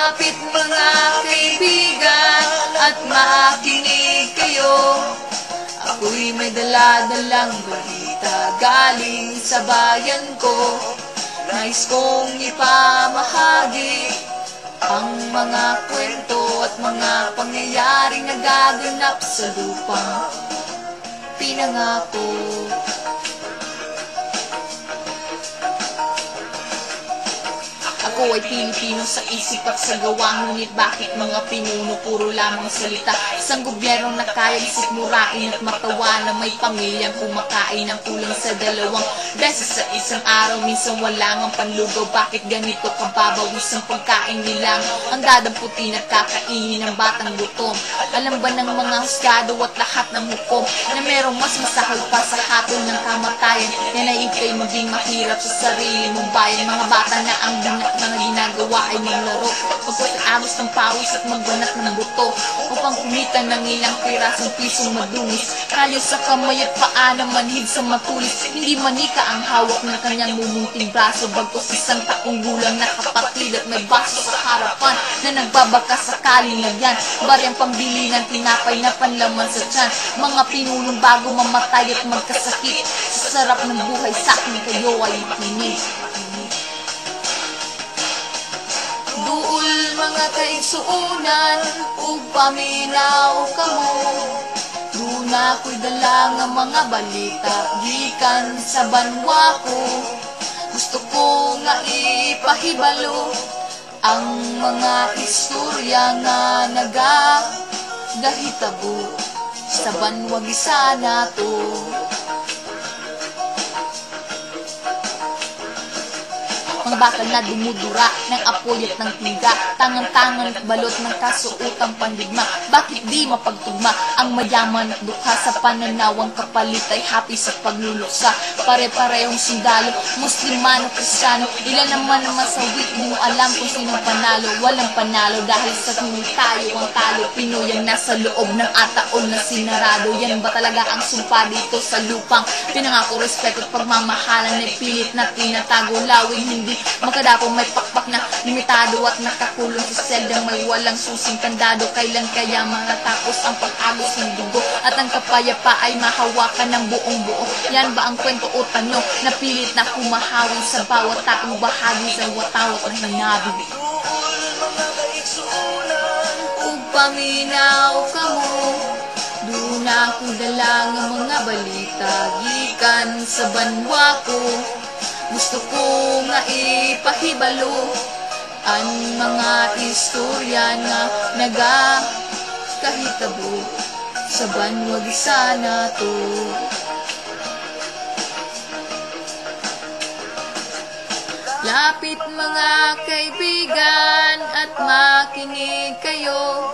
Lapit mga kaibigan at makinig kayo. Ako'y may dala-dalang balita galing sa bayan ko. Nais kong ipamahagi ang mga kwento at mga pangyayaring nagaganap sa lupang pinangako. Ako ay Pilipino sa isip at sa gawa, ngunit bakit mga pinuno puro lamang salita? Isang gobyernong nakayang sikmurain at matawa na may pamilyang kumakain ng kulang sa 2 beses sa isang araw. Minsan wala ngang panlugaw, bakit ganito kababawis ang pagkain nila? Ang dadamputin at kakainin ng batang gutom. Alam ba ng mga husgado at lahat ng hukom na merong mas masahal pa sa hatol ng kamatayan? Yan ay ikay maging mahirap sa sarili mong bayan. Mga bata na ang ginagawa ay maglaro, magpapagagos ng pawis at magbanat ng buto upang kumita ng ilang pirasong pisong madungis. Kalyo sa kamay at paa na manhid sa matulis. Hindi manika ang hawak ng kanyang mumunting braso, bagkos isang taong gulang na kapatid at may baso sa harapan na nagbabaka sakali na yan. Baryang pambili ng tinapay na panlaman sa tiyan. Mga pinulong bago mamatay at magkasakit. Sa sarap ng buhay sa akin kayo ay ipinig. Duol mga kaigsuunan, ug paminaw kamo. Duna ko'y dala nga mga balita gikan sa banwa ko. Gusto ko nga ipahibalo ang mga istorya nga nagagahitabo sa banwa gisana to. Mga bakal na dumudura ng apoy at ng tiga, tangan-tangan at balot ng kasuotang pandigma. Bakit di mapagtugma ang mayaman at dukha sa pananawang kapalit ay happy sa pagluluksa? Pare-parehong sundalo, muslimano, kristyano, ilan naman ang masawi, di mo alam kung sinong panalo. Walang panalo dahil sa tuloy tayo ang talo. Pinoy ang nasa loob ng ataon na sinarado. Yan ba talaga ang sumpa dito sa lupang pinangako? Respeto at pagmamahalan ay pilit na tinatago. Lawing hindi magkadapong may pakpak na limitado at nakakulong sa seldang may walang susing kandado. Kailan kaya matatapos ang pag-agos ng dugo at ang kapayapa ay mahawakan ng buong buo? Yan ba ang kwento o tanong na pilit na kumahawin sa bawat taong bahagi sa watawat na hinabi? Ug paminaw kamo, duna ko dala nga mga balita gikan sa banwa ko. Gusto ko nga ipahibalo ang mga istorya na nagakahitabo sa banwa gisana to. Lapit mga kaibigan at makinig kayo.